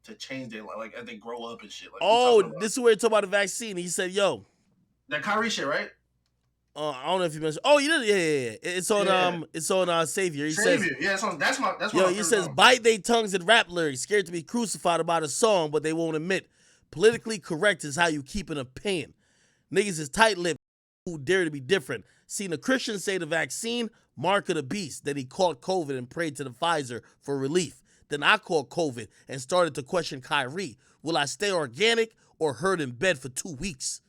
to change their life, like as they grow up and shit. Like we Oh, talking about this is where he talk about the vaccine. He said, "Yo, that Kyrie shit, right? I don't know if you mentioned. Oh, you did. Yeah. Yeah, It's on Savior. He says, Savior. Yeah, that's one of yo, my he favorite says, songs. bite they tongues and rap lyrics, scared to be crucified about a song, but they won't admit. Politically correct is how you keep an opinion. Niggas is tight-lipped who dare to be different. Seen a Christian say the vaccine, mark of the beast. Then he caught COVID and prayed to the Pfizer for relief. Then I caught COVID and started to question Kyrie. Will I stay organic or hurt in bed for 2 weeks?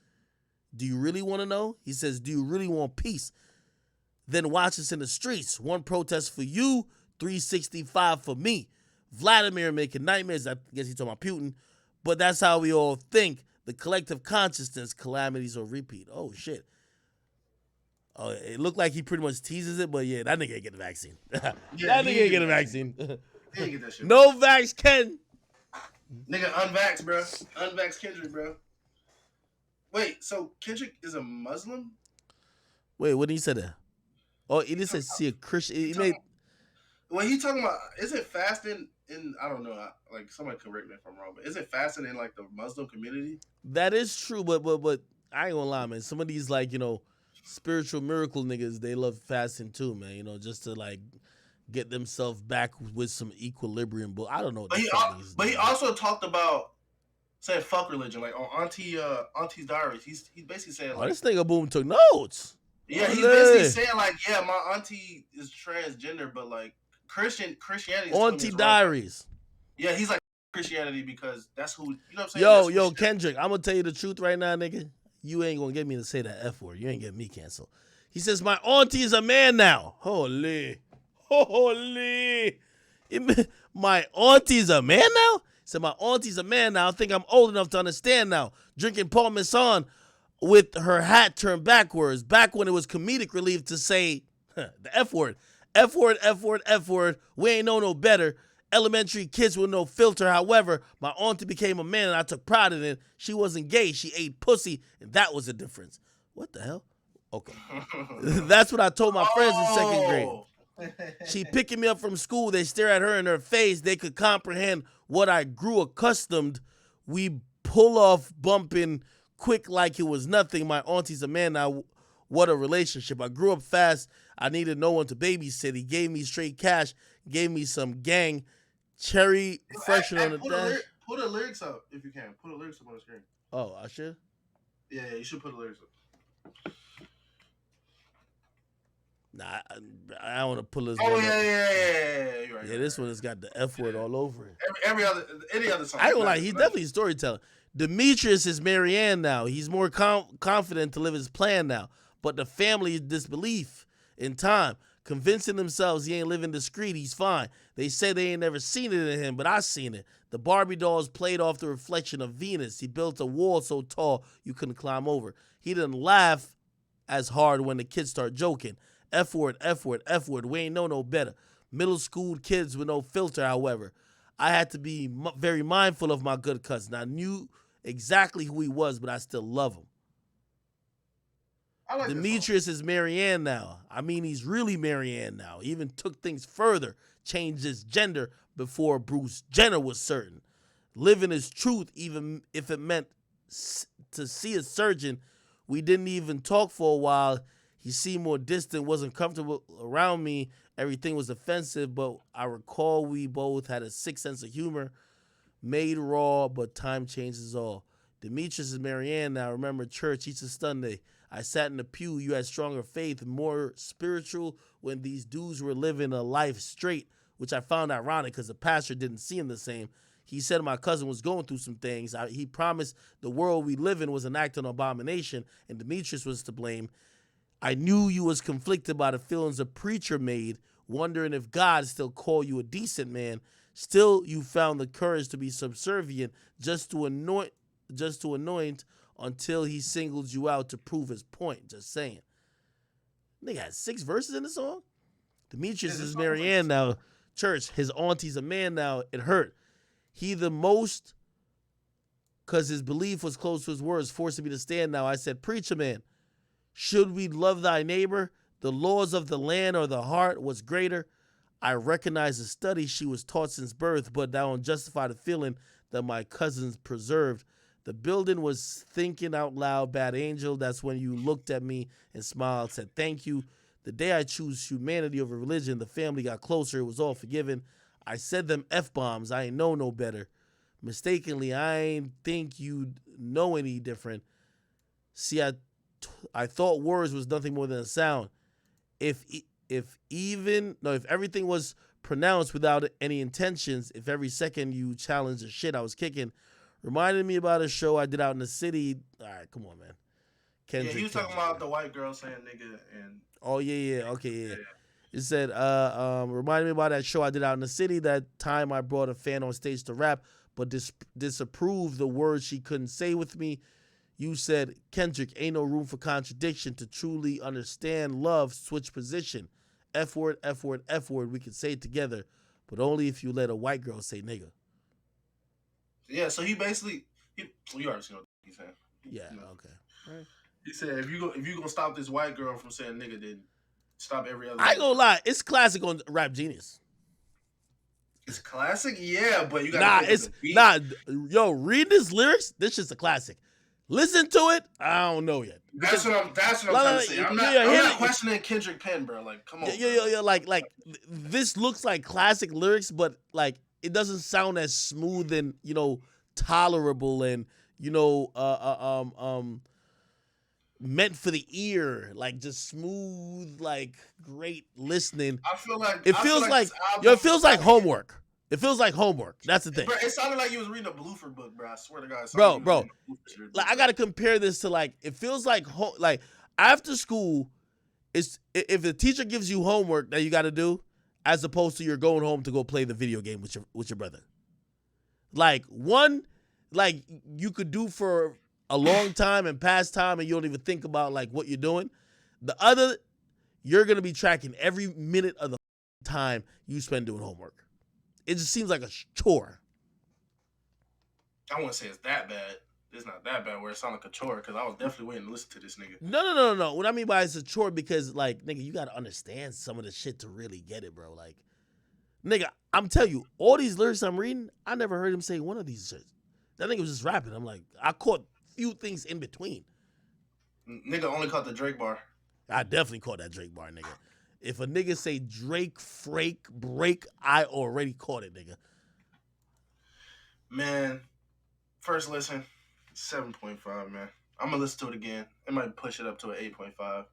Do you really want to know? He says, do you really want peace? Then watch us in the streets. One protest for you, 365 for me. Vladimir making nightmares. I guess he's talking about Putin. But that's how we all think. The collective consciousness, calamities will repeat. Oh, shit. Oh, it looked like he pretty much teases it, but yeah, that nigga ain't get the vaccine. That Yeah, nigga ain't get the vaccine. He ain't get that shit. No vax Ken. Nigga, unvax, bro. Unvax Kendrick, bro. Wait, so Kendrick is a Muslim? Wait, what did he say there? Oh, he He just talking said see a Christian. He talking, made when he talking about, is it fasting in, I don't know, like somebody correct me if I'm wrong, but is it fasting in like the Muslim community? that is true, but I ain't gonna lie, man. Some of these like spiritual miracle niggas, they love fasting too, man. Just to like get themselves back with some equilibrium. But I don't know what But the he fuck niggas but do, he man. also talked about saying fuck religion, like on Auntie's diaries. He's basically saying Oh, like, this nigga boom took notes. yeah, he's basically Ole. saying like, yeah, my auntie is transgender, but like Christianity is telling me Auntie it's wrong. Diaries. Yeah, he's like Christianity because that's who, you know what I'm saying? Yo, That's who yo, she, Kendrick, I'm gonna tell you the truth right now, nigga. You ain't gonna get me to say that F word. You ain't getting me canceled. He says, my auntie is a man now. Holy. Holy. My auntie's a man now? He said, my auntie's a man now. I think I'm old enough to understand now. Drinking Paul Masson with her hat turned backwards, back when it was comedic relief to say the F word. F word, F word, F word. We ain't know no better. Elementary kids with no filter. However, my auntie became a man and I took pride in it. She wasn't gay. She ate pussy, and that was the difference. What the hell? Okay. That's what I told my friends in second grade. oh, She picking me up from school. They stare at her in her face. They could comprehend what I grew accustomed. We pull off bumping quick like it was nothing. My auntie's a man now. What a relationship. I grew up fast. I needed no one to babysit. He gave me straight cash, gave me some gang, cherry freshen on the dash. pull the lyrics up if you can. Put the lyrics up on the screen. Oh, I should? Yeah, you should put the lyrics up. Nah, I don't want to pull this Oh one yeah, up. you're right. Yeah, this one has got the F word all over it. Any other song. I ain't gonna lie, he's definitely a storyteller. Demetrius is Marianne now. He's more confident to live his plan now. But the family disbelief in time, convincing themselves he ain't living discreet, he's fine. They say they ain't never seen it in him, but I seen it. The Barbie dolls played off the reflection of Venus. He built a wall so tall you couldn't climb over. He didn't laugh as hard when the kids start joking. F word, F word, F word. We ain't know no better. Middle school kids with no filter, however. I had to be very mindful of my good cousin. I knew exactly who he was, but I still love him. I like Demetrius is Marianne now. I mean, he's really Marianne now. He even took things further, changed his gender before Bruce Jenner was certain. Living his truth, even if it meant to see a surgeon. We didn't even talk for a while. He seemed more distant, wasn't comfortable around me. Everything was offensive, but I recall we both had a sick sense of humor. Made raw, but time changes all. Demetrius is Marianne now. Remember church Easter Sunday. I sat in the pew. You had stronger faith, more spiritual when these dudes were living a life straight, which I found ironic because the pastor didn't see him the same. He said my cousin was going through some things. He promised the world we live in was an act of abomination, and Demetrius was to blame. I knew you was conflicted by the feelings a preacher made, wondering if God still called you a decent man. Still, you found the courage to be subservient just to anoint until he singled you out to prove his point. Just saying. Nigga had 6 verses in the song? Demetrius is Marianne now. Church, his auntie's a man now. It hurt. He the most, because his belief was close to his words, forcing me to stand now. I said, preacher man, should we love thy neighbor? The laws of the land or the heart was greater? I recognize the study she was taught since birth, but that don't justify the feeling that my cousins preserved. The building was thinking out loud, bad angel. That's when you looked at me and smiled, said thank you. The day I choose humanity over religion, the family got closer. It was all forgiven. I said them F bombs. I ain't know no better. Mistakenly, I ain't think you'd know any different. See, I thought words was nothing more than a sound. If everything was pronounced without any intentions, if every second you challenged the shit I was kicking, reminded me about a show I did out in the city. All right, come on, man. Yeah, he Kendrick, was talking Kendrick, about man. the white girl saying nigga and Oh yeah, okay, yeah. yeah, It said, reminded me about that show I did out in the city. That time I brought a fan on stage to rap, but disapproved the words she couldn't say with me. You said, Kendrick, ain't no room for contradiction. To truly understand love, switch position. F word, F word, F word. We can say it together, but only if you let a white girl say nigga. yeah. So he basically, you already know what he's saying. Yeah, You know, okay. Right. he said if you gonna stop this white girl from saying nigga, then stop every other I ain't nigga gonna from. lie, it's classic on Rap Genius. It's classic, yeah, but you got to Nah, think of it's the beat. nah. Yo, read this lyrics. This shit's a classic. Listen to it. I don't know yet because That's what I'm trying to say. I'm not hit questioning Kendrick Penn, bro. Like, come on, bro. yeah, like this looks like classic lyrics, but like it doesn't sound as smooth and tolerable and you know meant for the ear, like just smooth, like great listening. It I feel feels like like this album it feels like kind of hit. homework. It feels like homework. That's the thing, Bro, it sounded like you was reading a Bluford book, bro. I swear to God, it sounded like bro, you was bro. reading a Bluford Like book, I bro. gotta compare this to like it feels like like after school. It's if the teacher gives you homework that you got to do, as opposed to you're going home to go play the video game with your brother. Like one, like you could do for a long time and pass time, and you don't even think about like what you're doing. The other, you're gonna be tracking every minute of the time you spend doing homework. It just seems like a chore. I wouldn't say it's that bad. It's not that bad where it sounded like a chore because I was definitely waiting to listen to this nigga. No. What I mean by it's a chore because like nigga, you gotta understand some of the shit to really get it, bro. Like nigga, I'm telling you, all these lyrics I'm reading, I never heard him say one of these shit. That nigga was just rapping. I'm like, I caught few things in between. Nigga only caught the Drake bar. I definitely caught that Drake bar, nigga. If a nigga say Drake, frake, break, I already caught it, nigga. Man, first listen, 7.5, man. I'm gonna listen to it again. It might push it up to an 8.5.